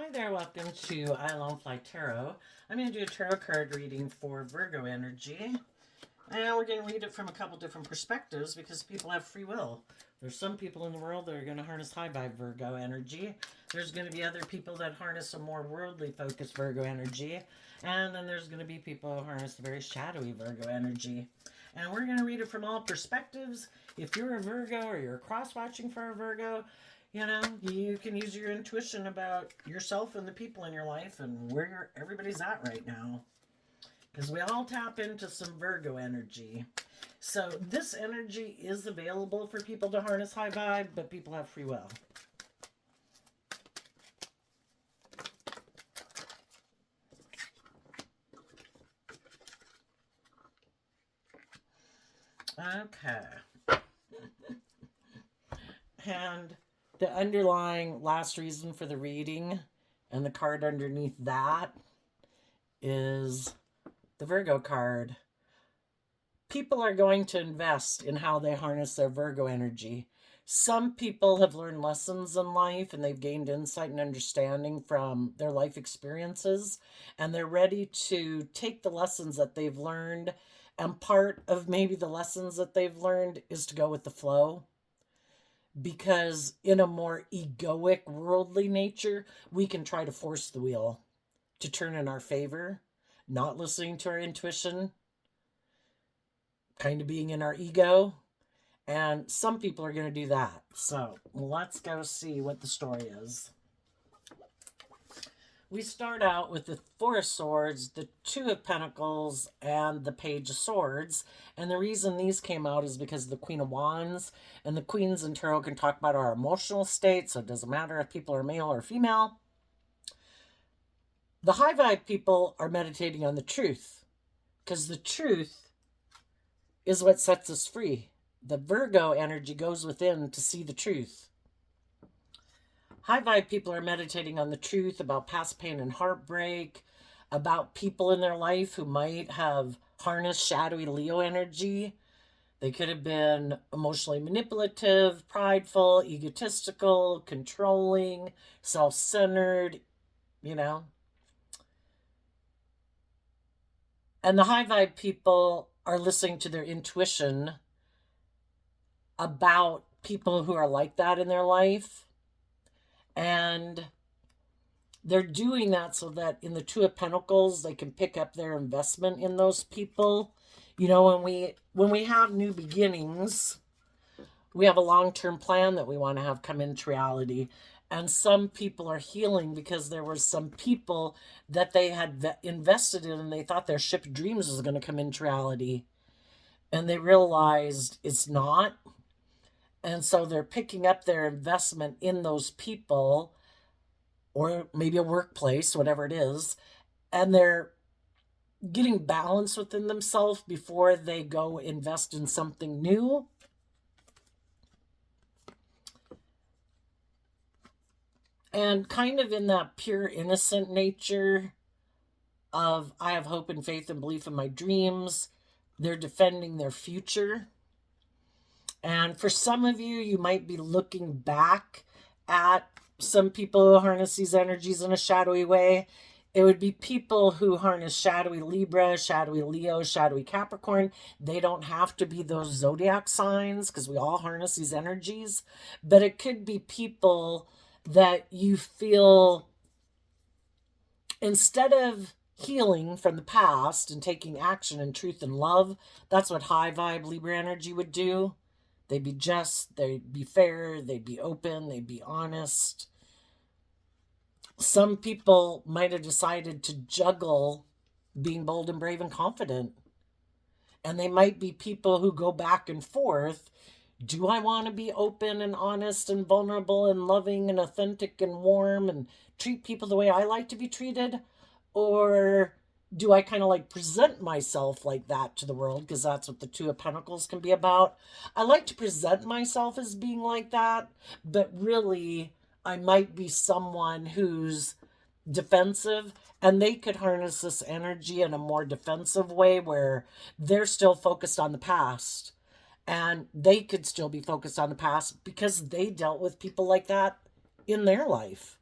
Hi there, welcome to I Lone Fly Tarot. I'm going to do a tarot card reading for Virgo energy. And we're going to read it from a couple different perspectives because people have free will. There's some people in the world that are going to harness high vibe Virgo energy. There's going to be other people that harness a more worldly focused Virgo energy. And then there's going to be people who harness a very shadowy Virgo energy. And we're going to read it from all perspectives. If you're a Virgo or you're cross-watching for a Virgo, you know, you can use your intuition about yourself and the people in your life and where everybody's at right now. Because we all tap into some Virgo energy. So this energy is available for people to harness high vibe, but people have free will. Okay. And the underlying last reason for the reading and the card underneath that is the Virgo card. People are going to invest in how they harness their Virgo energy. Some people have learned lessons in life and they've gained insight and understanding from their life experiences, and they're ready to take the lessons that they've learned, and part of maybe the lessons that they've learned is to go with the flow. Because in a more egoic, worldly nature, we can try to force the wheel to turn in our favor, not listening to our intuition, kind of being in our ego. And some people are going to do that. So let's go see what the story is. We start out with the Four of Swords, the Two of Pentacles, and the Page of Swords. And the reason these came out is because of the Queen of Wands. And the Queens in Tarot can talk about our emotional state, so it doesn't matter if people are male or female. The high vibe people are meditating on the truth, because the truth is what sets us free. The Virgo energy goes within to see the truth. High vibe people are meditating on the truth about past pain and heartbreak, about people in their life who might have harnessed shadowy Leo energy. They could have been emotionally manipulative, prideful, egotistical, controlling, self-centered, you know. And the high vibe people are listening to their intuition about people who are like that in their life. And they're doing that so that in the Two of Pentacles, they can pick up their investment in those people. You know, when we have new beginnings, we have a long-term plan that we want to have come into reality. And some people are healing because there were some people that they had invested in and they thought their ship of dreams was going to come into reality. And they realized it's not. And so they're picking up their investment in those people, or maybe a workplace, whatever it is, and they're getting balance within themselves before they go invest in something new. And kind of in that pure, innocent nature of, I have hope and faith and belief in my dreams, they're defending their future. And for some of you, you might be looking back at some people who harness these energies in a shadowy way. It would be people who harness shadowy Libra, shadowy Leo, shadowy Capricorn. They don't have to be those zodiac signs because we all harness these energies. But it could be people that you feel, instead of healing from the past and taking action in truth and love, that's what high vibe Libra energy would do. They'd be just, they'd be fair, they'd be open, they'd be honest. Some people might have decided to juggle being bold and brave and confident. And they might be people who go back and forth. Do I want to be open and honest and vulnerable and loving and authentic and warm and treat people the way I like to be treated? Or do I kind of like present myself like that to the world? Because that's what the Two of Pentacles can be about. I like to present myself as being like that, but really I might be someone who's defensive, and they could harness this energy in a more defensive way where they're still focused on the past, and they could still be focused on the past because they dealt with people like that in their life.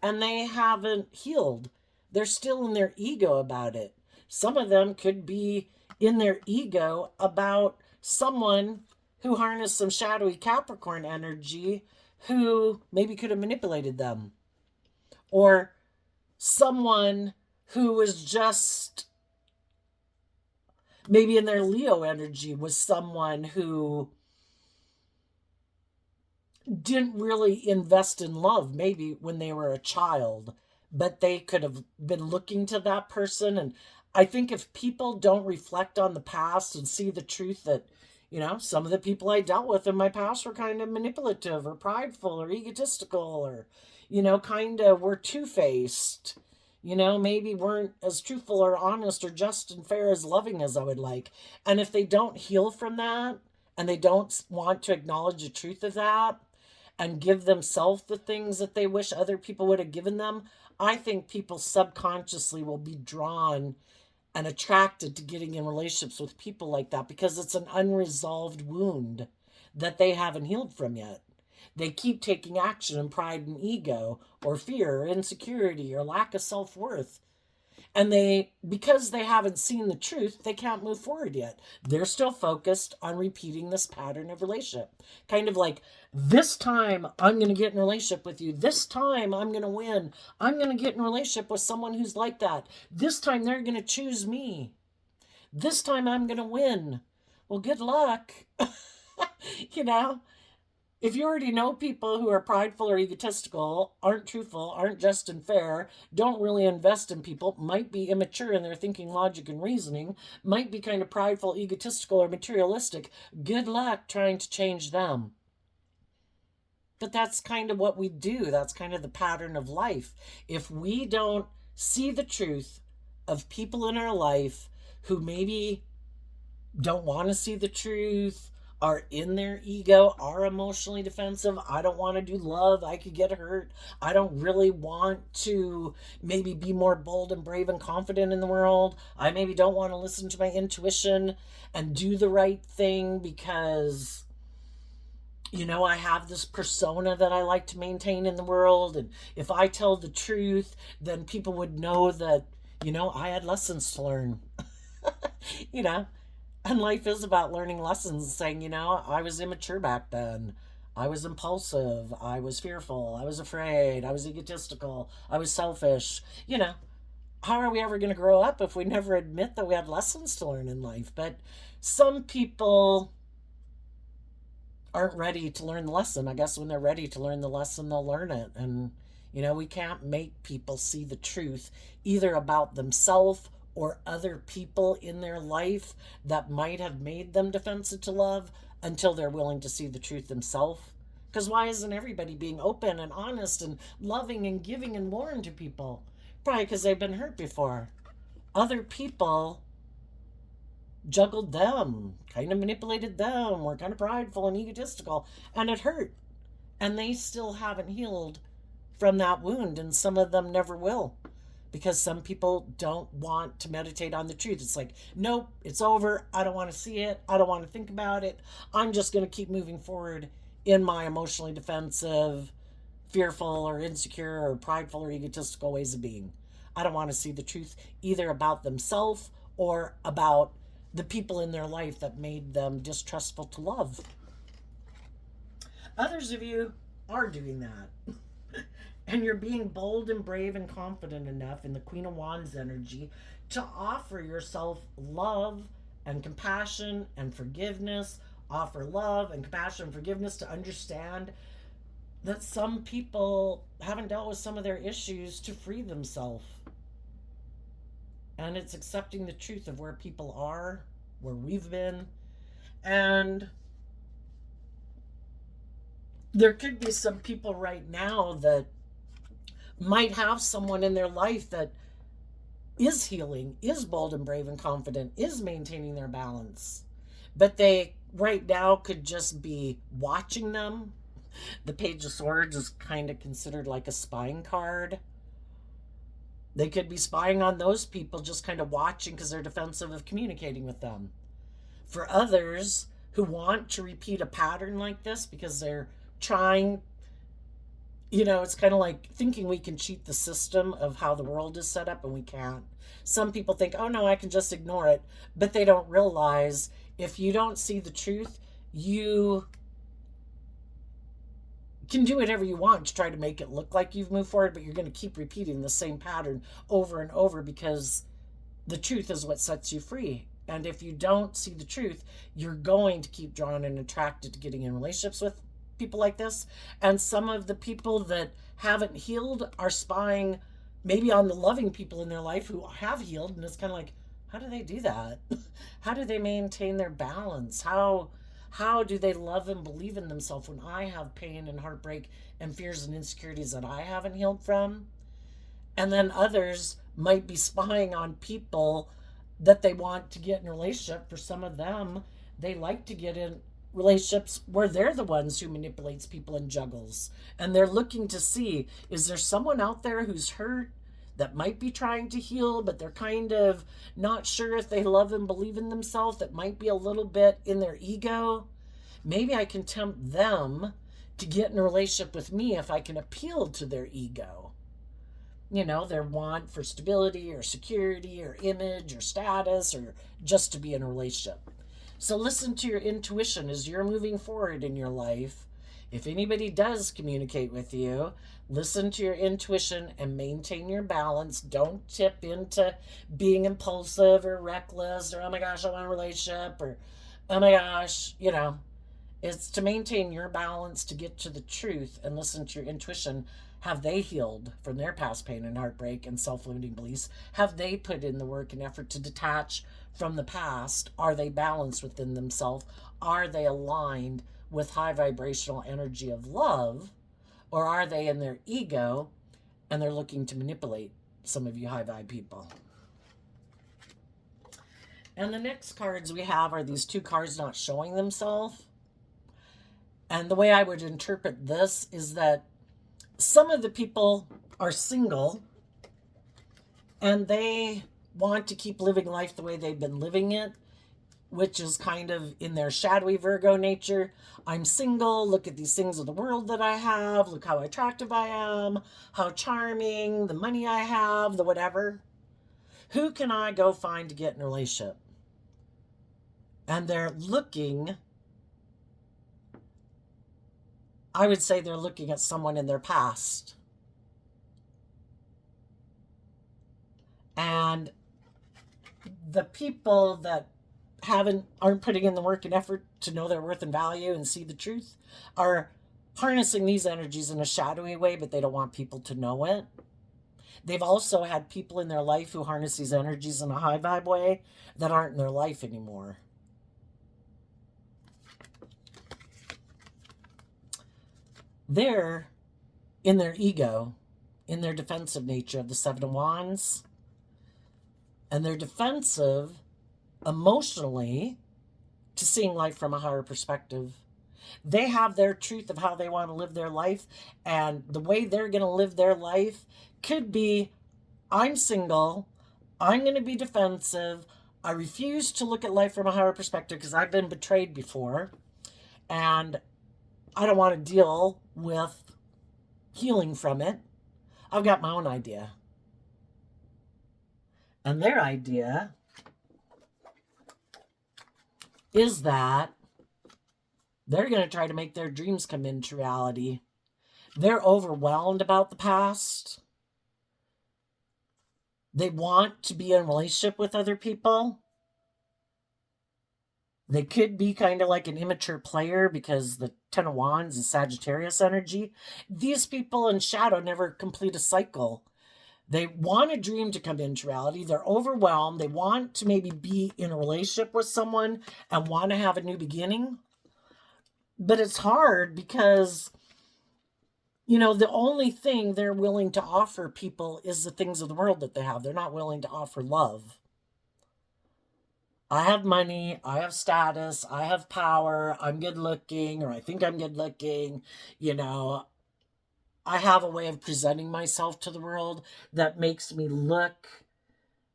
and they haven't healed. They're still in their ego about it. Some of them could be in their ego about someone who harnessed some shadowy Capricorn energy who maybe could have manipulated them, or someone who was just maybe in their Leo energy was someone who didn't really invest in love maybe when they were a child, but they could have been looking to that person. And I think if people don't reflect on the past and see the truth that, some of the people I dealt with in my past were kind of manipulative or prideful or egotistical or, kind of were two-faced, maybe weren't as truthful or honest or just and fair as loving as I would like. And if they don't heal from that and they don't want to acknowledge the truth of that and give themselves the things that they wish other people would have given them, I think people subconsciously will be drawn and attracted to getting in relationships with people like that because it's an unresolved wound that they haven't healed from yet. They keep taking action in pride and ego or fear or insecurity or lack of self-worth. And because they haven't seen the truth, they can't move forward yet. They're still focused on repeating this pattern of relationship. Kind of like, this time I'm going to get in a relationship with you. This time I'm going to win. I'm going to get in a relationship with someone who's like that. This time they're going to choose me. This time I'm going to win. Well, good luck. you know, if you already know people who are prideful or egotistical, aren't truthful, aren't just and fair, don't really invest in people, might be immature in their thinking, logic, and reasoning, might be kind of prideful, egotistical, or materialistic, good luck trying to change them. But that's kind of what we do. That's kind of the pattern of life. If we don't see the truth of people in our life who maybe don't want to see the truth, are in their ego, are emotionally defensive. I don't want to do love. I could get hurt. I don't really want to maybe be more bold and brave and confident in the world. I maybe don't want to listen to my intuition and do the right thing because, I have this persona that I like to maintain in the world. And if I tell the truth, then people would know that, I had lessons to learn. you know, And life is about learning lessons, saying, I was immature back then. I was impulsive. I was fearful. I was afraid. I was egotistical. I was selfish. How are we ever going to grow up if we never admit that we had lessons to learn in life? But some people aren't ready to learn the lesson. I guess when they're ready to learn the lesson, they'll learn it. And, we can't make people see the truth either about themselves or other people in their life that might have made them defensive to love until they're willing to see the truth themselves. Because why isn't everybody being open and honest and loving and giving and warm to people? Probably because they've been hurt before. Other people juggled them, kind of manipulated them, were kind of prideful and egotistical, and it hurt. And they still haven't healed from that wound, and some of them never will. Because some people don't want to meditate on the truth. It's like, nope, it's over. I don't want to see it. I don't want to think about it. I'm just going to keep moving forward in my emotionally defensive, fearful or insecure or prideful or egotistical ways of being. I don't want to see the truth either about themselves or about the people in their life that made them distrustful to love. Others of you are doing that. And you're being bold and brave and confident enough in the Queen of Wands energy to offer yourself love and compassion and forgiveness. Offer love and compassion and forgiveness to understand that some people haven't dealt with some of their issues to free themselves. And it's accepting the truth of where people are, where we've been. And there could be some people right now that might have someone in their life that is healing, is bold and brave and confident, is maintaining their balance. But they right now could just be watching them. The Page of Swords is kind of considered like a spying card. They could be spying on those people, just kind of watching because they're defensive of communicating with them. For others who want to repeat a pattern like this because they're trying It's kind of like thinking we can cheat the system of how the world is set up, and we can't. Some people think, oh no, I can just ignore it. But they don't realize if you don't see the truth, you can do whatever you want to try to make it look like you've moved forward, but you're going to keep repeating the same pattern over and over because the truth is what sets you free. And if you don't see the truth, you're going to keep drawn and attracted to getting in relationships with people like this. And some of the people that haven't healed are spying maybe on the loving people in their life who have healed. And it's kind of like, how do they do that? How do they maintain their balance? How do they love and believe in themselves when I have pain and heartbreak and fears and insecurities that I haven't healed from? And then others might be spying on people that they want to get in a relationship. For some of them, they like to get in relationships where they're the ones who manipulates people and juggles. And they're looking to see, is there someone out there who's hurt that might be trying to heal, but they're kind of not sure if they love and believe in themselves, that might be a little bit in their ego? Maybe I can tempt them to get in a relationship with me if I can appeal to their ego. Their want for stability or security or image or status or just to be in a relationship. So listen to your intuition as you're moving forward in your life. If anybody does communicate with you, listen to your intuition and maintain your balance. Don't tip into being impulsive or reckless or, oh my gosh, I want a relationship, or, oh my gosh, It's to maintain your balance, to get to the truth and listen to your intuition. Have they healed from their past pain and heartbreak and self-limiting beliefs? Have they put in the work and effort to detach from the past? Are they balanced within themselves? Are they aligned with high vibrational energy of love? Or are they in their ego and they're looking to manipulate some of you high vibe people? And the next cards we have are these two cards not showing themselves. And the way I would interpret this is that some of the people are single and they want to keep living life the way they've been living it, which is kind of in their shadowy Virgo nature. I'm single. Look at these things of the world that I have. Look how attractive I am, how charming, the money I have, the whatever. Who can I go find to get in a relationship? And they're looking, I would say they're looking at someone in their past. And the people that aren't putting in the work and effort to know their worth and value and see the truth are harnessing these energies in a shadowy way, but they don't want people to know it. They've also had people in their life who harness these energies in a high vibe way that aren't in their life anymore. They're in their ego, in their defensive nature of the Seven of Wands. And they're defensive emotionally to seeing life from a higher perspective. They have their truth of how they want to live their life. And the way they're going to live their life could be, I'm single. I'm going to be defensive. I refuse to look at life from a higher perspective because I've been betrayed before. And I don't want to deal with healing from it. I've got my own idea. And their idea is that they're going to try to make their dreams come into reality. They're overwhelmed about the past. They want to be in a relationship with other people. They could be kind of like an immature player because the Ten of Wands is Sagittarius energy. These people in shadow never complete a cycle. They want a dream to come into reality. They're overwhelmed. They want to maybe be in a relationship with someone and want to have a new beginning. But it's hard because, the only thing they're willing to offer people is the things of the world that they have. They're not willing to offer love. I have money, I have status, I have power, I'm good looking, or I think I'm good looking, I have a way of presenting myself to the world that makes me look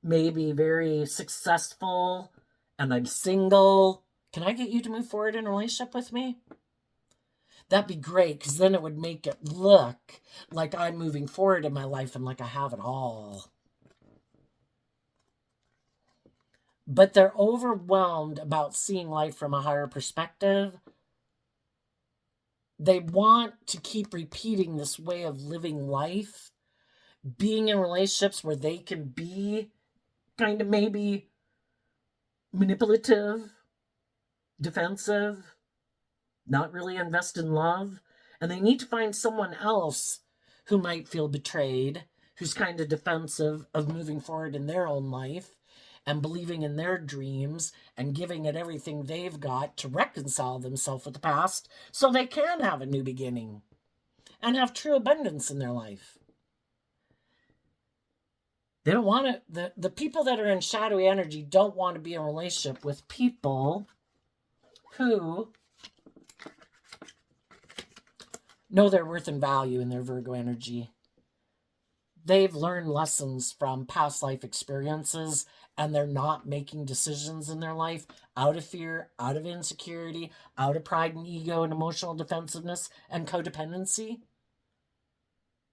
maybe very successful, and I'm single. Can I get you to move forward in a relationship with me? That'd be great, because then it would make it look like I'm moving forward in my life and like I have it all. But they're overwhelmed about seeing life from a higher perspective. They want to keep repeating this way of living life, being in relationships where they can be kind of maybe manipulative, defensive, not really invest in love. And they need to find someone else who might feel betrayed, who's kind of defensive of moving forward in their own life and believing in their dreams and giving it everything they've got to reconcile themselves with the past so they can have a new beginning and have true abundance in their life. They don't want to, the people that are in shadowy energy don't want to be in a relationship with people who know their worth and value in their Virgo energy. They've learned lessons from past life experiences, and they're not making decisions in their life out of fear, out of insecurity, out of pride and ego and emotional defensiveness and codependency.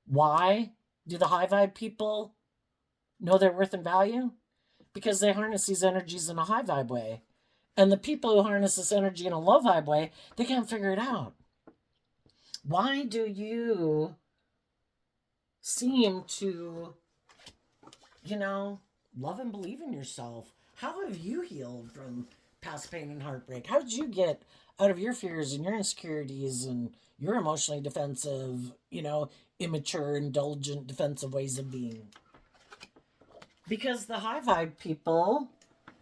Why do the high vibe people know their worth and value? Because they harness these energies in a high vibe way. And the people who harness this energy in a low vibe way, they can't figure it out. Why do you seem to, love and believe in yourself? How have you healed from past pain and heartbreak? How did you get out of your fears and your insecurities and your emotionally defensive, immature, indulgent, defensive ways of being? Because the high vibe people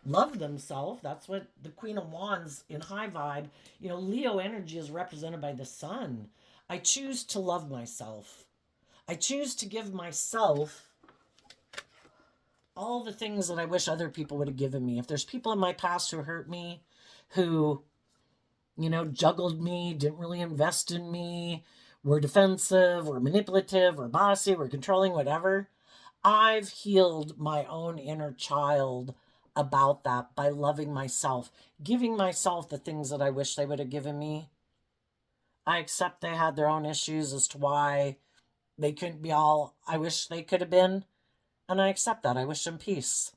love themselves. That's what the Queen of Wands in high vibe, Leo energy is represented by the sun. I choose to love myself. I choose to give myself all the things that I wish other people would have given me. If there's people in my past who hurt me, who, juggled me, didn't really invest in me, were defensive, were manipulative, were bossy, were controlling, whatever, I've healed my own inner child about that by loving myself, giving myself the things that I wish they would have given me. I accept they had their own issues as to why they couldn't be all I wish they could have been. And I accept that. I wish them peace.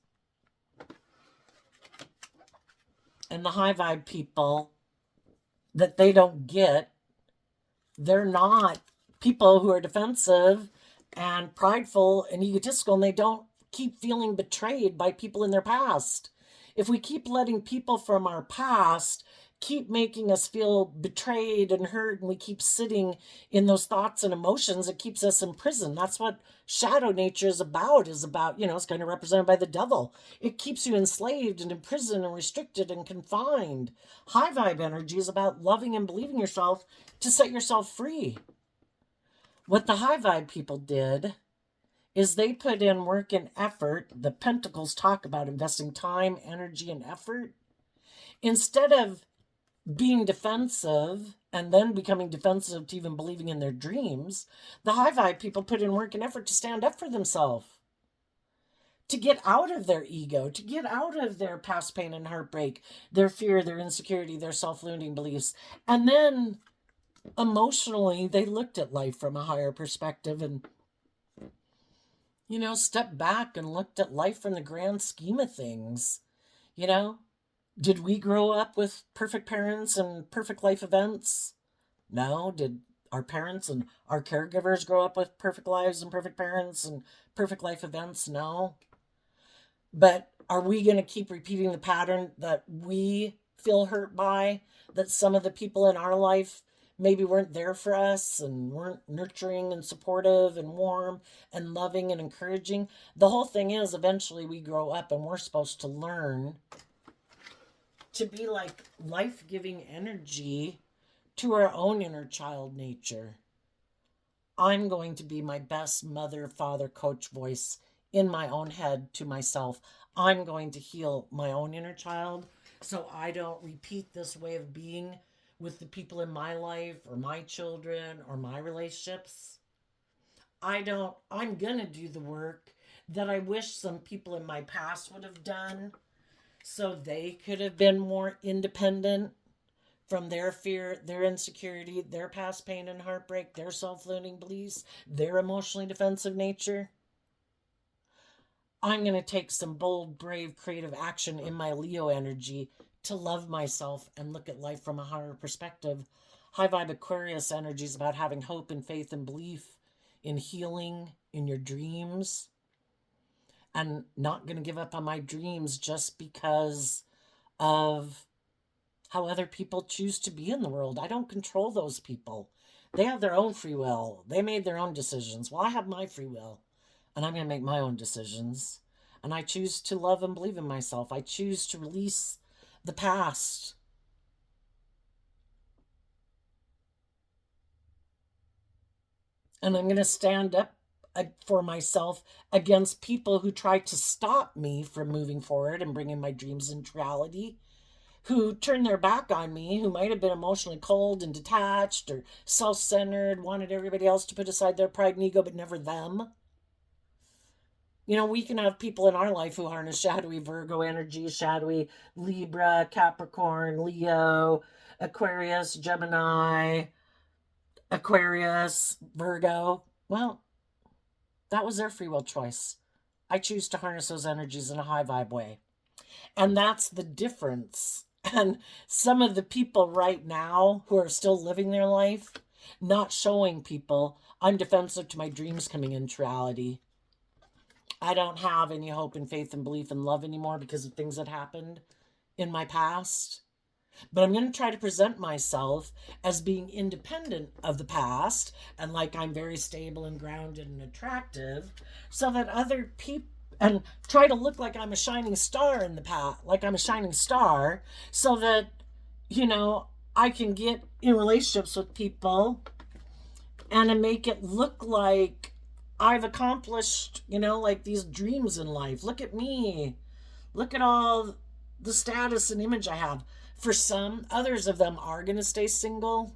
And the high vibe people that they don't get, they're not people who are defensive and prideful and egotistical, and they don't keep feeling betrayed by people in their past. If we keep letting people from our past keep making us feel betrayed and hurt, and we keep sitting in those thoughts and emotions, it keeps us in prison. That's what shadow nature is about, it's kind of represented by the devil. It keeps you enslaved and in prison and restricted and confined. High vibe energy is about loving and believing yourself to set yourself free. What the high vibe people did is they put in work and effort. The Pentacles talk about investing time, energy, and effort. Instead of being defensive and then becoming defensive to even believing in their dreams, the high vibe people put in work and effort to stand up for themselves, to get out of their ego, to get out of their past pain and heartbreak, their fear, their insecurity, their self-limiting beliefs. And then emotionally, they looked at life from a higher perspective and, stepped back and looked at life from the grand scheme of things. Did we grow up with perfect parents and perfect life events? No. Did our parents and our caregivers grow up with perfect lives and perfect parents and perfect life events? No. But are we going to keep repeating the pattern that we feel hurt by, that some of the people in our life maybe weren't there for us and weren't nurturing and supportive and warm and loving and encouraging? The whole thing is, eventually we grow up and we're supposed to learn to be like life-giving energy to our own inner child nature. I'm going to be my best mother, father, coach voice in my own head to myself. I'm going to heal my own inner child so I don't repeat this way of being with the people in my life or my children or my relationships. I'm going to do the work that I wish some people in my past would have done so they could have been more independent, from their fear, their insecurity, their past pain and heartbreak, their self-limiting beliefs, their emotionally defensive nature. I'm going to take some bold, brave, creative action in my Leo energy to love myself and look at life from a higher perspective. High vibe Aquarius energy is about having hope and faith and belief in healing in your dreams, and not going to give up on my dreams just because of how other people choose to be in the world. I don't control those people. They have their own free will. They made their own decisions. Well, I have my free will, and I'm going to make my own decisions. And I choose to love and believe in myself. I choose to release the past. And I'm going to stand up for myself against people who try to stop me from moving forward and bringing my dreams into reality, who turned their back on me, who might have been emotionally cold and detached or self centered, wanted everybody else to put aside their pride and ego, but never them. You know, we can have people in our life who harness shadowy Virgo energy, shadowy Libra, Capricorn, Leo, Aquarius, Gemini, Aquarius, Virgo. Well, that was their free will choice. I choose to harness those energies in a high vibe way. And that's the difference. And some of the people right now who are still living their life, not showing people, I'm defensive to my dreams coming into reality. I don't have any hope and faith and belief and love anymore because of things that happened in my past. But I'm going to try to present myself as being independent of the past and like I'm very stable and grounded and attractive, so that other people, and try to look like I'm a shining star in the past, like I'm a shining star, so that, you know, I can get in relationships with people and make it look like I've accomplished, you know, like these dreams in life. Look at me. Look at all the status and image I have. For some, others of them are going to stay single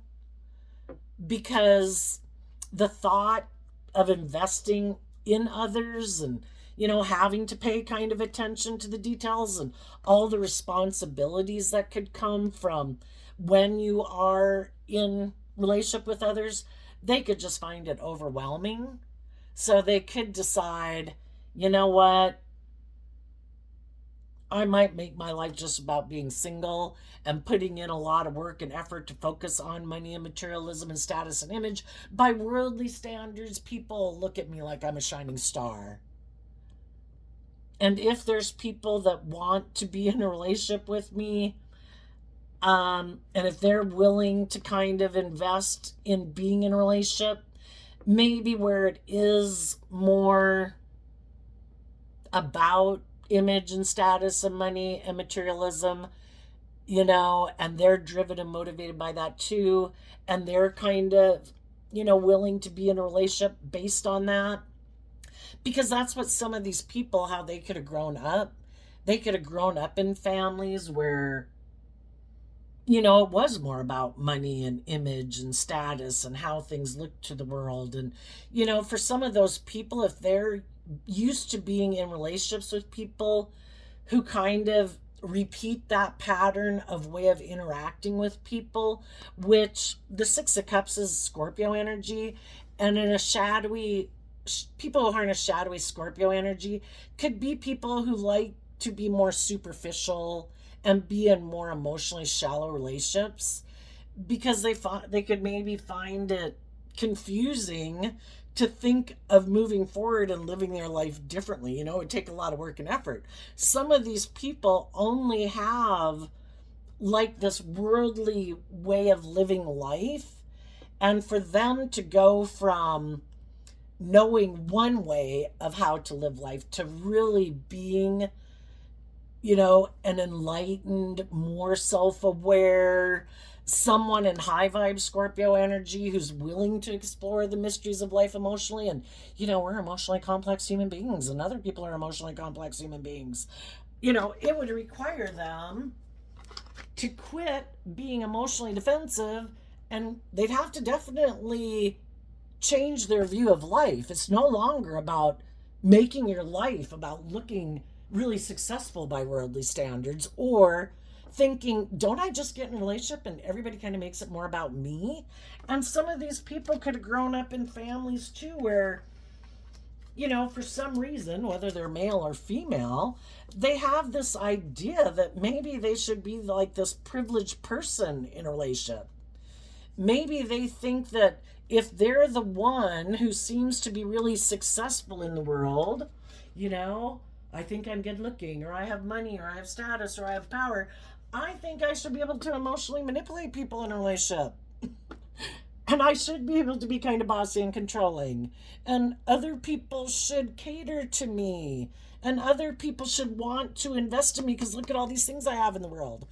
because the thought of investing in others and, you know, having to pay kind of attention to the details and all the responsibilities that could come from when you are in relationship with others, they could just find it overwhelming. So they could decide, you know what, I might make my life just about being single and putting in a lot of work and effort to focus on money and materialism and status and image. By worldly standards, people look at me like I'm a shining star. And if there's people that want to be in a relationship with me, and if they're willing to kind of invest in being in a relationship, maybe where it is more about image and status and money and materialism, you know, and they're driven and motivated by that too, and they're kind of, you know, willing to be in a relationship based on that, because that's what some of these people, how they could have grown up. They could have grown up in families where, you know, it was more about money and image and status and how things look to the world. And, you know, for some of those people, if they're used to being in relationships with people who kind of repeat that pattern of way of interacting with people, which the Six of Cups is Scorpio energy, and in a shadowy, people who harness shadowy Scorpio energy could be people who like to be more superficial and be in more emotionally shallow relationships, because they could maybe find it confusing to think of moving forward and living their life differently. You know, it would take a lot of work and effort. Some of these people only have like this worldly way of living life, and for them to go from knowing one way of how to live life to really being, you know, an enlightened, more self-aware, someone in high vibe Scorpio energy who's willing to explore the mysteries of life emotionally. And, you know, we're emotionally complex human beings and other people are emotionally complex human beings. You know, it would require them to quit being emotionally defensive, and they'd have to definitely change their view of life. It's no longer about making your life about looking really successful by worldly standards, or thinking, don't I just get in a relationship and everybody kind of makes it more about me? And some of these people could have grown up in families too where, for some reason, whether they're male or female, they have this idea that maybe they should be like this privileged person in a relationship. Maybe they think that if they're the one who seems to be really successful in the world, you know, I think I'm good looking, or I have money, or I have status, or I have power, I think I should be able to emotionally manipulate people in a relationship. And I should be able to be kind of bossy and controlling. And other people should cater to me. And other people should want to invest in me because look at all these things I have in the world.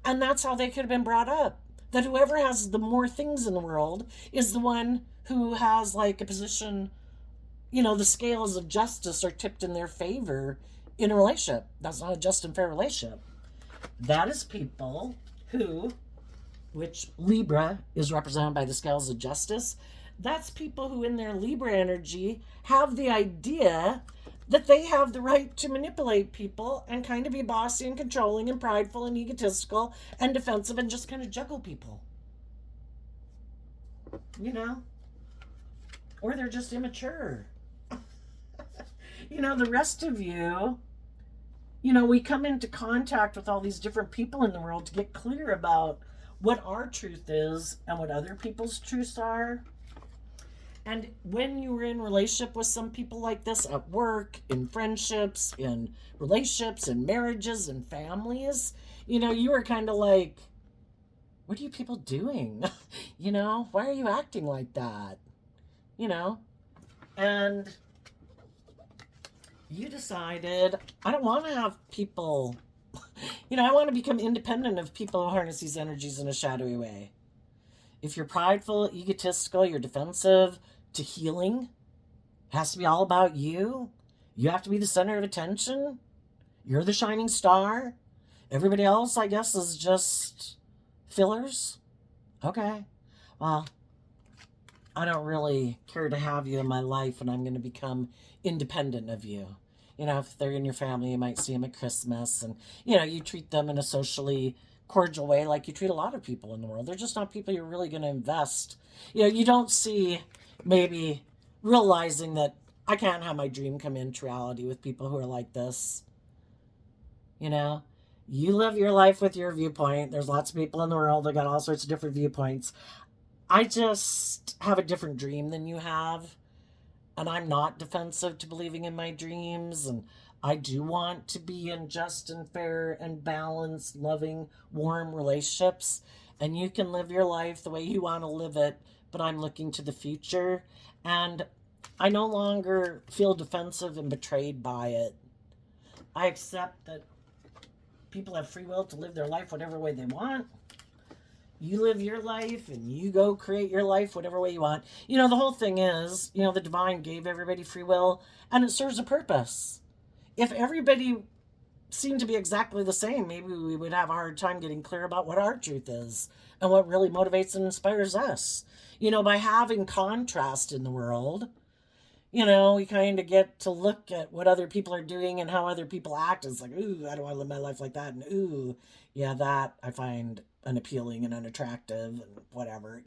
And that's how they could have been brought up. That whoever has the more things in the world is the one who has like a position, the scales of justice are tipped in their favor in a relationship. That's not a just and fair relationship. That is people who, which Libra is represented by the scales of justice, that's people who in their Libra energy have the idea that they have the right to manipulate people and kind of be bossy and controlling and prideful and egotistical and defensive and just kind of juggle people. Or they're just immature. The rest of you, we come into contact with all these different people in the world to get clear about what our truth is and what other people's truths are. And when you were in relationship with some people like this at work, in friendships, in relationships, in marriages, and families, you were kind of like, what are you people doing? Why are you acting like that? And you decided, I don't want to have people, I want to become independent of people who harness these energies in a shadowy way. If you're prideful, egotistical, you're defensive, to healing, it has to be all about you. You have to be the center of attention. You're the shining star. Everybody else, I guess, is just fillers. Okay. Well, I don't really care to have you in my life, and I'm going to become independent of you. If they're in your family, you might see them at Christmas, and, you treat them in a socially cordial way like you treat a lot of people in the world. They're just not people you're really going to invest. You don't see maybe realizing that I can't have my dream come into reality with people who are like this. You live your life with your viewpoint. There's lots of people in the world that got all sorts of different viewpoints. I just have a different dream than you have. And I'm not defensive to believing in my dreams. And I do want to be in just and fair and balanced, loving, warm relationships. And you can live your life the way you want to live it. But I'm looking to the future. And I no longer feel defensive and betrayed by it. I accept that people have free will to live their life whatever way they want. You live your life and you go create your life whatever way you want. The whole thing is, the divine gave everybody free will and it serves a purpose. If everybody seemed to be exactly the same, maybe we would have a hard time getting clear about what our truth is and what really motivates and inspires us. By having contrast in the world, we kind of get to look at what other people are doing and how other people act. It's like, ooh, I don't want to live my life like that. And ooh, yeah, that I find unappealing and unattractive and whatever,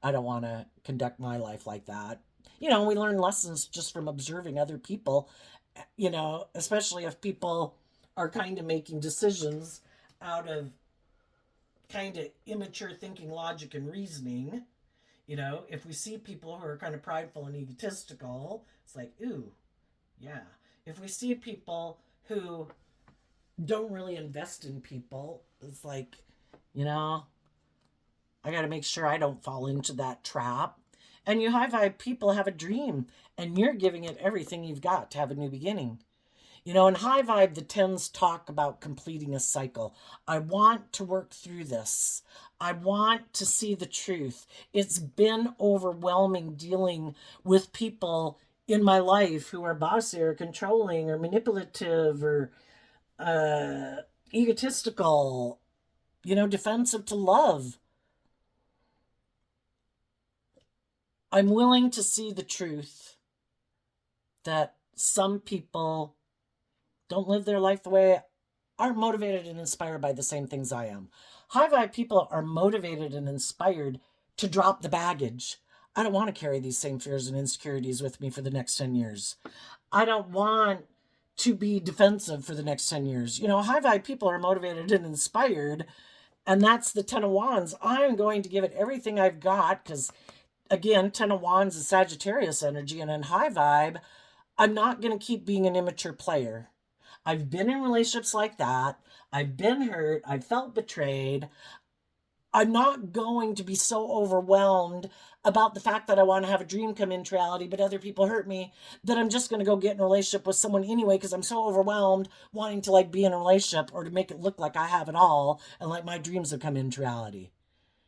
I don't want to conduct my life like that. We learn lessons just from observing other people, especially if people are kind of making decisions out of kind of immature thinking, logic, and reasoning. If we see people who are kind of prideful and egotistical, it's like, ooh, yeah. If we see people who don't really invest in people, it's like, I got to make sure I don't fall into that trap. And you high vibe people have a dream, and you're giving it everything you've got to have a new beginning. In high vibe, the tens talk about completing a cycle. I want to work through this. I want to see the truth. It's been overwhelming dealing with people in my life who are bossy or controlling or manipulative or egotistical, defensive to love. I'm willing to see the truth that some people don't live their life the way aren't motivated and inspired by the same things I am. High vibe people are motivated and inspired to drop the baggage. I don't want to carry these same fears and insecurities with me for the next 10 years. I don't want to be defensive for the next 10 years. High vibe people are motivated and inspired, and that's the 10 of Wands. I'm going to give it everything I've got because, again, 10 of Wands is Sagittarius energy, and in high vibe, I'm not going to keep being an immature player. I've been in relationships like that. I've been hurt. I've felt betrayed. I'm not going to be so overwhelmed about the fact that I want to have a dream come into reality, but other people hurt me, that I'm just going to go get in a relationship with someone anyway because I'm so overwhelmed wanting to be in a relationship or to make it look like I have it all and like my dreams have come into reality.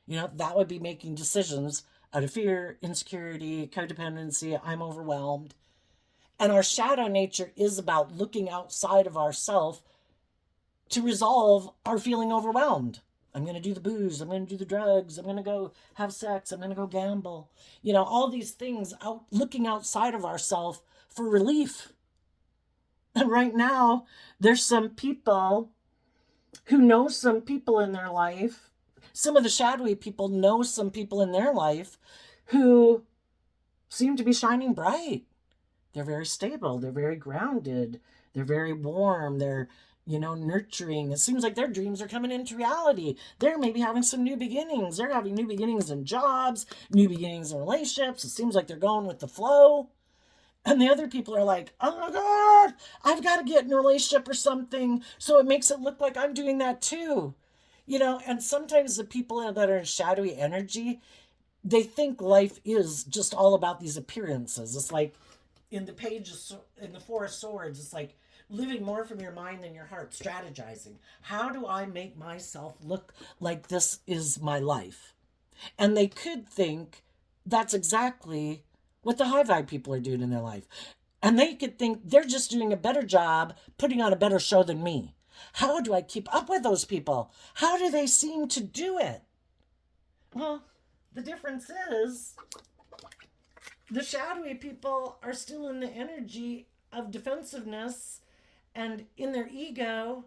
That would be making decisions out of fear, insecurity, codependency. I'm overwhelmed. And our shadow nature is about looking outside of ourselves to resolve our feeling overwhelmed. I'm going to do the booze. I'm going to do the drugs. I'm going to go have sex. I'm going to go gamble. All these things looking outside of ourselves for relief. And right now, there's some people who know some people in their life. Some of the shadowy people know some people in their life who seem to be shining bright. They're very stable. They're very grounded. They're very warm. They're nurturing. It seems like their dreams are coming into reality. They're maybe having some new beginnings. They're having new beginnings in jobs, new beginnings in relationships. It seems like they're going with the flow. And the other people are like, oh my God, I've got to get in a relationship or something. So it makes it look like I'm doing that too. And sometimes the people that are in shadowy energy, they think life is just all about these appearances. It's like in the in the Four of Swords, it's like, living more from your mind than your heart, strategizing. How do I make myself look like this is my life? And they could think that's exactly what the high vibe people are doing in their life. And they could think they're just doing a better job putting on a better show than me. How do I keep up with those people? How do they seem to do it? Well, the difference is the shadowy people are still in the energy of defensiveness and in their ego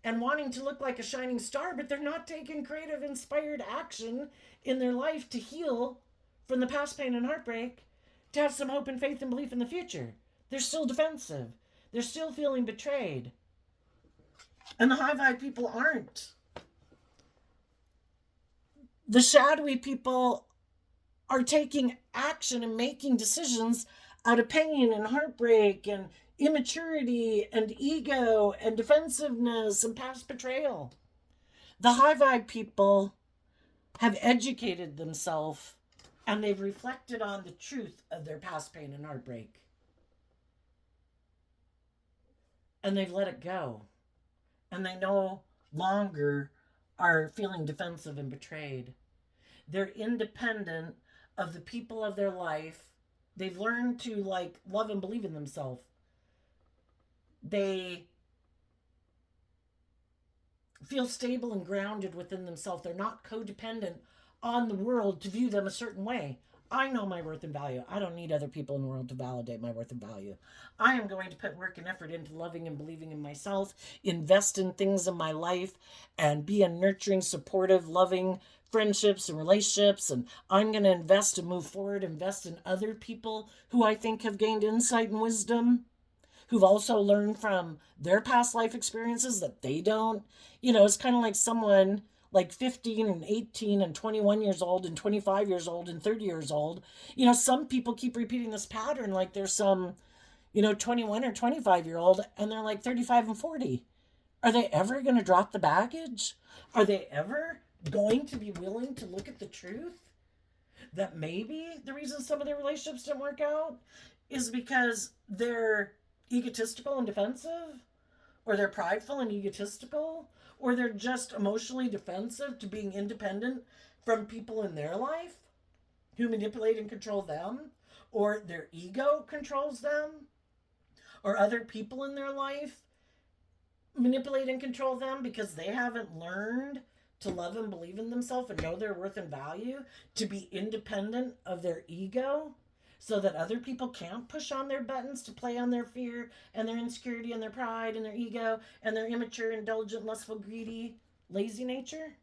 and wanting to look like a shining star, but they're not taking creative, inspired action in their life to heal from the past pain and heartbreak, to have some hope and faith and belief in the future. They're still defensive. They're still feeling betrayed. And the high vibe people aren't. The shadowy people are taking action and making decisions out of pain and heartbreak and immaturity and ego and defensiveness and past betrayal. The high vibe people have educated themselves and they've reflected on the truth of their past pain and heartbreak. And they've let it go. And they no longer are feeling defensive and betrayed. They're independent of the people of their life. They've learned to love and believe in themselves. They feel stable and grounded within themselves. They're not codependent on the world to view them a certain way. I know my worth and value. I don't need other people in the world to validate my worth and value. I am going to put work and effort into loving and believing in myself, invest in things in my life, and be a nurturing, supportive, loving friendships and relationships. And I'm going to invest and move forward, invest in other people who I think have gained insight and wisdom, who've also learned from their past life experiences that they don't. It's kind of like someone like 15 and 18 and 21 years old and 25 years old and 30 years old. Some people keep repeating this pattern. Like there's some, 21 or 25-year-old and they're like 35 and 40. Are they ever going to drop the baggage? Are they ever going to be willing to look at the truth? That maybe the reason some of their relationships didn't work out is because they're egotistical and defensive, or they're prideful and egotistical, or they're just emotionally defensive to being independent from people in their life who manipulate and control them, or their ego controls them, or other people in their life manipulate and control them because they haven't learned to love and believe in themselves and know their worth and value, to be independent of their ego, so that other people can't push on their buttons to play on their fear and their insecurity and their pride and their ego and their immature, indulgent, lustful, greedy, lazy nature?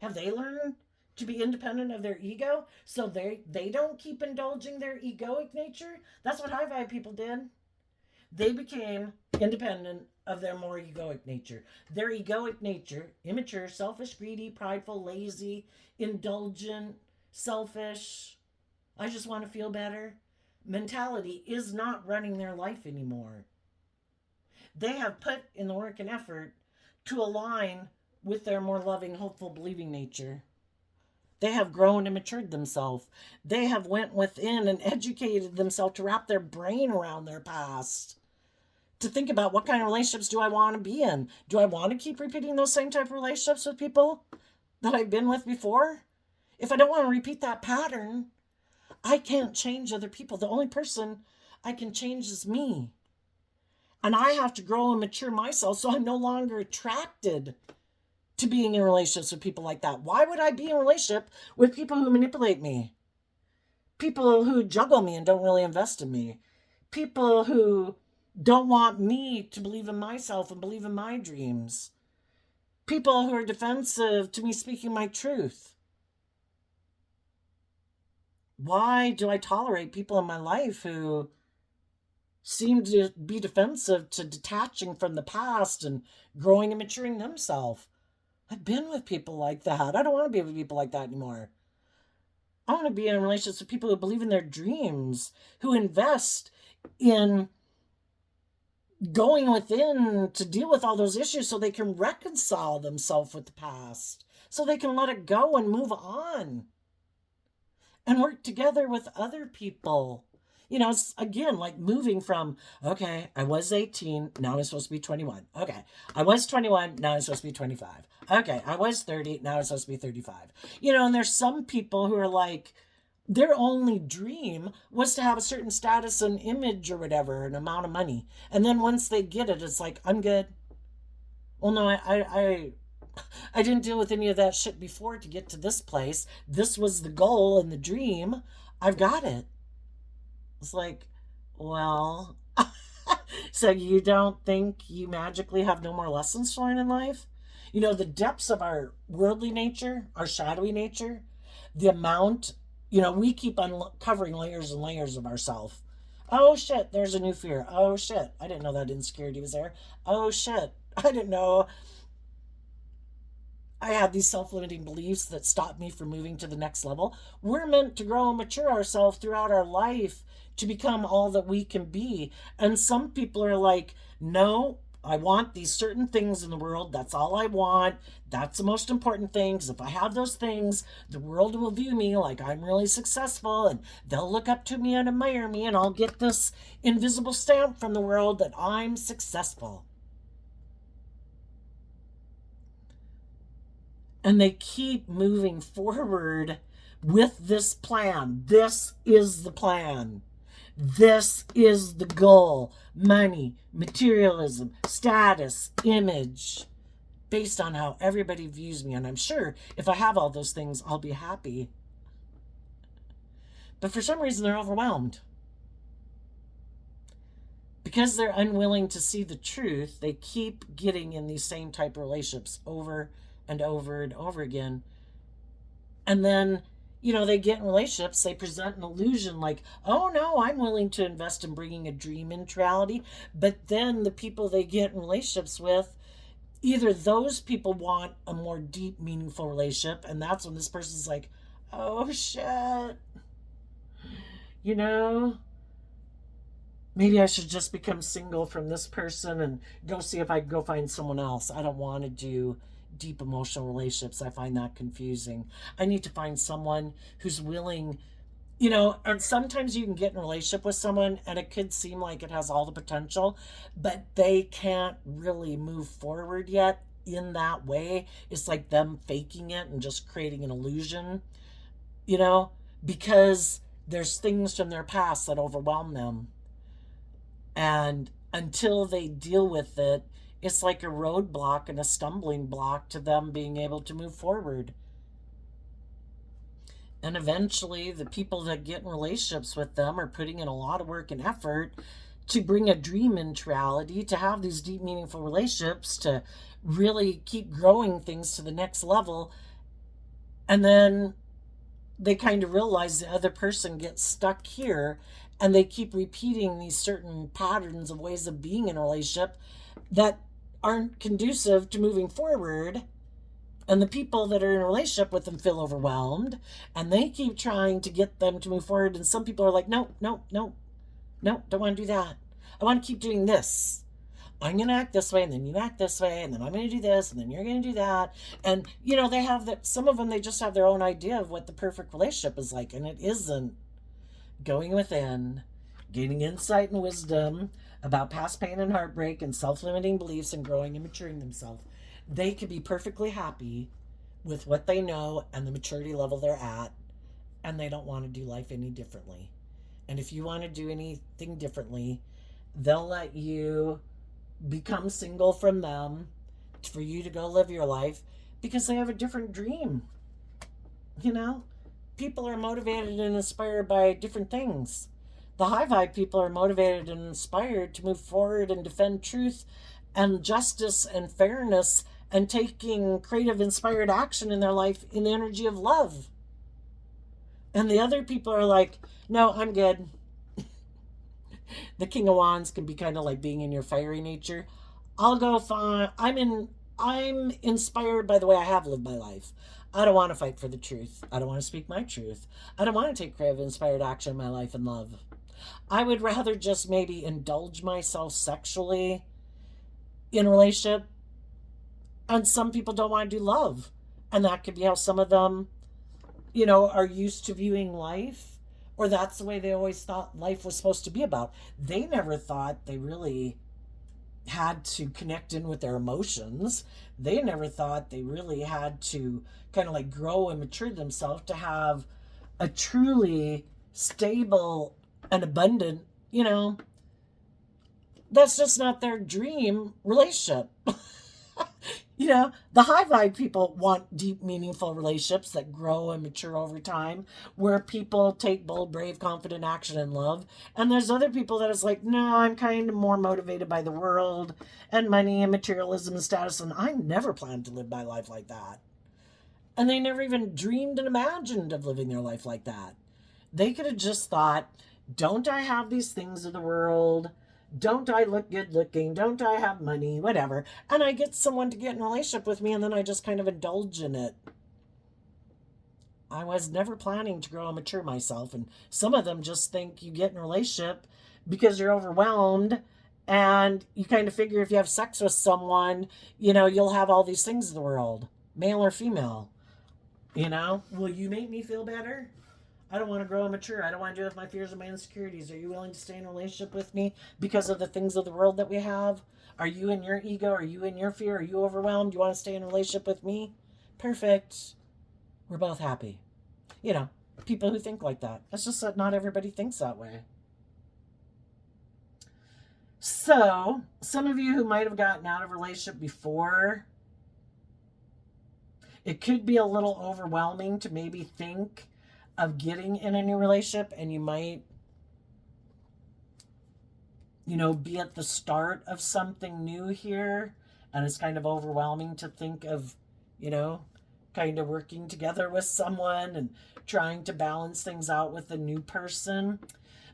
Have they learned to be independent of their ego so they don't keep indulging their egoic nature? That's what high vibe people did. They became independent of their more egoic nature. Their egoic nature, immature, selfish, greedy, prideful, lazy, indulgent, selfish, I just want to feel better mentality is not running their life anymore. They have put in the work and effort to align with their more loving, hopeful, believing nature. They have grown and matured themselves. They have went within and educated themselves to wrap their brain around their past. To think about what kind of relationships do I want to be in? Do I want to keep repeating those same type of relationships with people that I've been with before? If I don't want to repeat that pattern, I can't change other people. The only person I can change is me. And I have to grow and mature myself so I'm no longer attracted to being in relationships with people like that. Why would I be in a relationship with people who manipulate me? People who juggle me and don't really invest in me? People who don't want me to believe in myself and believe in my dreams? People who are defensive to me speaking my truth? Why do I tolerate people in my life who seem to be defensive to detaching from the past and growing and maturing themselves? I've been with people like that. I don't want to be with people like that anymore. I want to be in relationships with people who believe in their dreams, who invest in going within to deal with all those issues so they can reconcile themselves with the past, so they can let it go and move on and work together with other people. You know, it's again like moving from, okay, I was 18, now I'm supposed to be 21. Okay, I was 21, now I'm supposed to be 25. Okay, I was 30, now I'm supposed to be 35. You know, and there's some people who are like, their only dream was to have a certain status and image or whatever, an amount of money. And then once they get it, it's like, I'm good. Well, no, I didn't deal with any of that shit before to get to this place. This was the goal and the dream. I've got it. It's like, well, so you don't think you magically have no more lessons to learn in life? You know, the depths of our worldly nature, our shadowy nature, the amount, you know, we keep uncovering layers and layers of ourselves. Oh shit, there's a new fear. Oh shit, I didn't know that insecurity was there. Oh shit, I didn't know I had these self-limiting beliefs that stopped me from moving to the next level. We're meant to grow and mature ourselves throughout our life to become all that we can be. And some people are like, no, I want these certain things in the world. That's all I want. That's the most important thing. Because if I have those things, the world will view me like I'm really successful and they'll look up to me and admire me, and I'll get this invisible stamp from the world that I'm successful. And they keep moving forward with this plan. This is the plan. This is the goal. Money, materialism, status, image, based on how everybody views me. And I'm sure if I have all those things, I'll be happy. But for some reason, they're overwhelmed. Because they're unwilling to see the truth, they keep getting in these same type of relationships over and over and over again. And then, you know, they get in relationships, they present an illusion like, oh no, I'm willing to invest in bringing a dream into reality. But then the people they get in relationships with, either those people want a more deep, meaningful relationship, and that's when this person's like, oh shit, you know, maybe I should just become single from this person and go see if I can go find someone else. I don't want to do deep emotional relationships. I find that confusing. I need to find someone who's willing, you know, and sometimes you can get in a relationship with someone and it could seem like it has all the potential, but they can't really move forward yet in that way. It's like them faking it and just creating an illusion, you know, because there's things from their past that overwhelm them. And until they deal with it, it's like a roadblock and a stumbling block to them being able to move forward. And eventually, the people that get in relationships with them are putting in a lot of work and effort to bring a dream into reality, to have these deep, meaningful relationships, to really keep growing things to the next level. And then they kind of realize the other person gets stuck here, and they keep repeating these certain patterns of ways of being in a relationship that aren't conducive to moving forward. And the people that are in a relationship with them feel overwhelmed, and they keep trying to get them to move forward. And some people are like, no, no, no, no, don't want to do that. I want to keep doing this. I'm going to act this way, and then you act this way, and then I'm going to do this, and then you're going to do that. And, they have that. Some of them, they just have their own idea of what the perfect relationship is like, and it isn't. Going within, gaining insight and wisdom about past pain and heartbreak and self limiting beliefs, and growing and maturing themselves. They could be perfectly happy with what they know and the maturity level they're at, and they don't want to do life any differently. And if you want to do anything differently, they'll let you become single from them for you to go live your life because they have a different dream. You know, people are motivated and inspired by different things. The high vibe people are motivated and inspired to move forward and defend truth and justice and fairness and taking creative, inspired action in their life in the energy of love. And the other people are like, no, I'm good. The King of Wands can be kind of like being in your fiery nature. I'll go fine. I'm inspired by the way I have lived my life. I don't want to fight for the truth. I don't want to speak my truth. I don't want to take creative inspired action in my life and love. I would rather just maybe indulge myself sexually in a relationship. And some people don't want to do love. And that could be how some of them, are used to viewing life, or that's the way they always thought life was supposed to be about. They never thought they really had to connect in with their emotions. They never thought they really had to kind of like grow and mature themselves to have a truly stable and abundant, that's just not their dream relationship. The high vibe people want deep, meaningful relationships that grow and mature over time, where people take bold, brave, confident action in love. And there's other people that is like, no, I'm kind of more motivated by the world and money and materialism and status. And I never planned to live my life like that. And they never even dreamed and imagined of living their life like that. They could have just thought, don't I have these things of the world? Don't I look good looking? Don't I have money? Whatever. And I get someone to get in a relationship with me, and then I just kind of indulge in it. I was never planning to grow and mature myself. And some of them just think you get in a relationship because you're overwhelmed, and you kind of figure if you have sex with someone, you'll have all these things in the world, male or female. Will you make me feel better? I don't want to grow and mature. I don't want to deal with my fears and my insecurities. Are you willing to stay in a relationship with me because of the things of the world that we have? Are you in your ego? Are you in your fear? Are you overwhelmed? Do you want to stay in a relationship with me? Perfect. We're both happy. People who think like that. It's just that not everybody thinks that way. So, some of you who might have gotten out of a relationship before, it could be a little overwhelming to maybe think of getting in a new relationship, and you might be at the start of something new here, and it's kind of overwhelming to think of kind of working together with someone and trying to balance things out with a new person.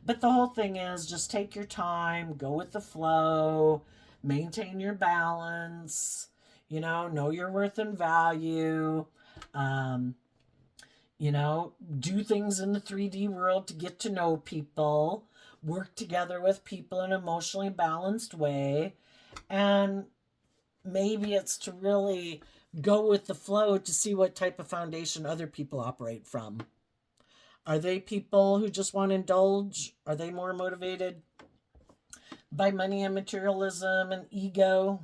But the whole thing is just take your time, go with the flow, maintain your balance, know your worth and value. Do things in the 3D world to get to know people, work together with people in an emotionally balanced way. And maybe it's to really go with the flow to see what type of foundation other people operate from. Are they people who just want to indulge? Are they more motivated by money and materialism and ego?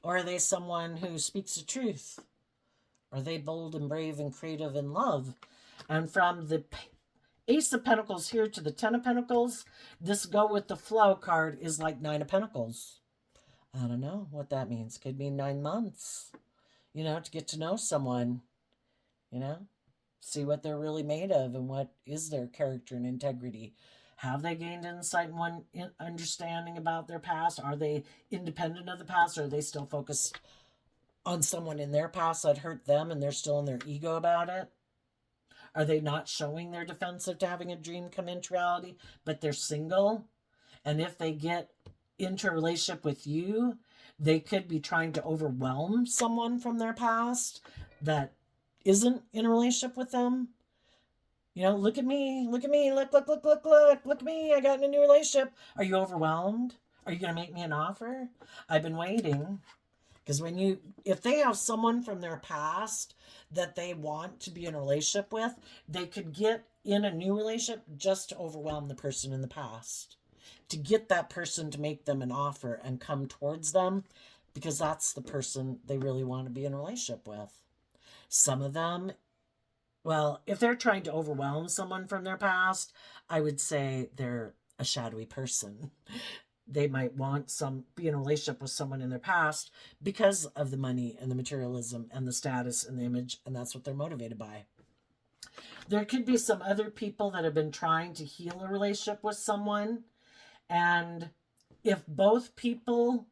Or are they someone who speaks the truth? Are they bold and brave and creative in love? And from the Ace of Pentacles here to the Ten of Pentacles, this go with the flow card is like Nine of Pentacles. I don't know what that means. Could mean 9 months, to get to know someone, See what they're really made of and what is their character and integrity. Have they gained insight and one understanding about their past? Are they independent of the past, or are they still focused on someone in their past that hurt them and they're still in their ego about it? Are they not showing they're defensive to having a dream come into reality, but they're single? And if they get into a relationship with you, they could be trying to overwhelm someone from their past that isn't in a relationship with them. You know, look at me, look at me, look at me. I got in a new relationship. Are you overwhelmed? Are you going to make me an offer? I've been waiting. Because if they have someone from their past that they want to be in a relationship with, they could get in a new relationship just to overwhelm the person in the past, to get that person to make them an offer and come towards them, because that's the person they really want to be in a relationship with. Some of them, well, if they're trying to overwhelm someone from their past, I would say they're a shadowy person. They might want be in a relationship with someone in their past because of the money and the materialism and the status and the image, and that's what they're motivated by. There could be some other people that have been trying to heal a relationship with someone, and if both people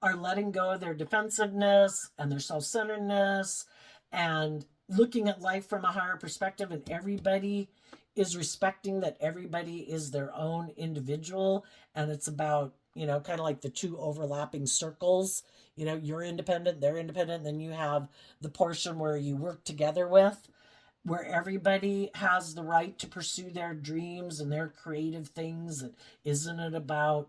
are letting go of their defensiveness and their self-centeredness and looking at life from a higher perspective, and everybody is respecting that everybody is their own individual, and it's about, kind of like the two overlapping circles. You're independent, they're independent, then you have the portion where you work together with, where everybody has the right to pursue their dreams and their creative things. Isn't it about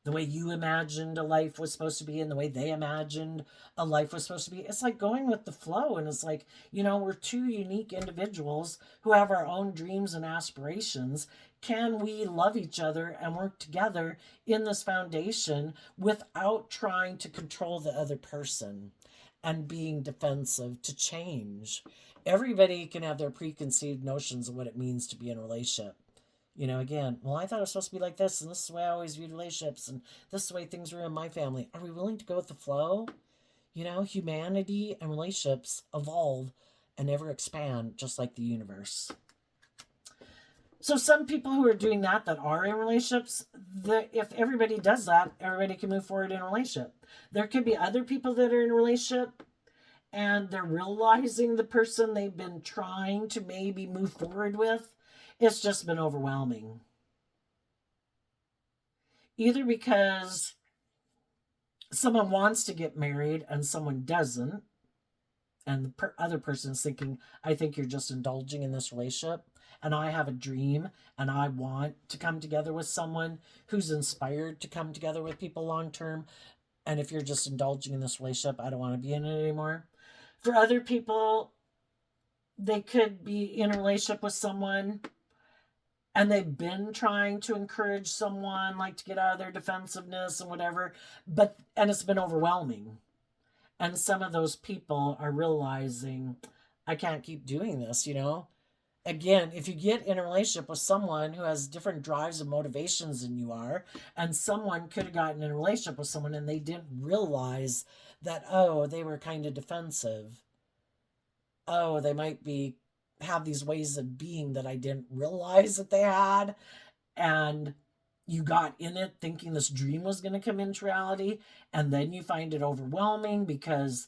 the way you imagined a life was supposed to be and the way they imagined a life was supposed to be? It's like going with the flow. And it's like, we're two unique individuals who have our own dreams and aspirations. Can we love each other and work together in this foundation without trying to control the other person and being defensive to change? Everybody can have their preconceived notions of what it means to be in a relationship. Again, well, I thought it was supposed to be like this, and this is the way I always viewed relationships, and this is the way things were in my family. Are we willing to go with the flow? Humanity and relationships evolve and ever expand just like the universe. So some people who are doing that are in relationships, if everybody does that, everybody can move forward in a relationship. There could be other people that are in a relationship and they're realizing the person they've been trying to maybe move forward with, it's just been overwhelming. Either because someone wants to get married and someone doesn't, and the other person is thinking, I think you're just indulging in this relationship, and I have a dream, and I want to come together with someone who's inspired to come together with people long term, and if you're just indulging in this relationship, I don't want to be in it anymore. For other people, they could be in a relationship with someone and they've been trying to encourage someone like to get out of their defensiveness and whatever, and it's been overwhelming. And some of those people are realizing, I can't keep doing this. Again, if you get in a relationship with someone who has different drives and motivations than you are, and someone could have gotten in a relationship with someone and they didn't realize that, they were kind of defensive. They might have these ways of being that I didn't realize that they had. And you got in it thinking this dream was going to come into reality. And then you find it overwhelming because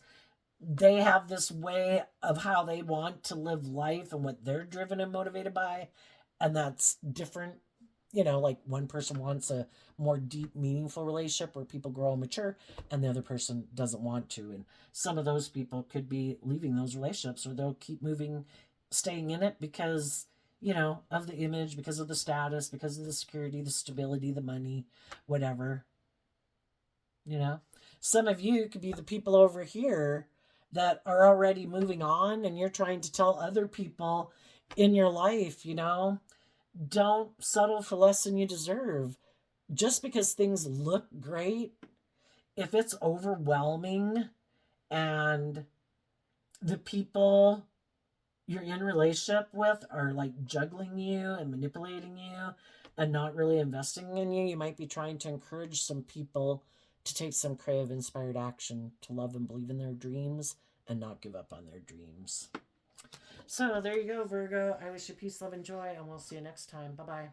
they have this way of how they want to live life and what they're driven and motivated by. And that's different. Like one person wants a more deep, meaningful relationship where people grow and mature, and the other person doesn't want to. And some of those people could be leaving those relationships, or they'll keep moving, staying in it because, of the image, because of the status, because of the security, the stability, the money, whatever. Some of you could be the people over here that are already moving on, and you're trying to tell other people in your life, don't settle for less than you deserve. Just because things look great, if it's overwhelming and the people you're in relationship with are like juggling you and manipulating you and not really investing in you, you might be trying to encourage some people to take some creative, inspired action to love and believe in their dreams and not give up on their dreams. So there you go, Virgo. I wish you peace, love, and joy, and we'll see you next time. Bye bye.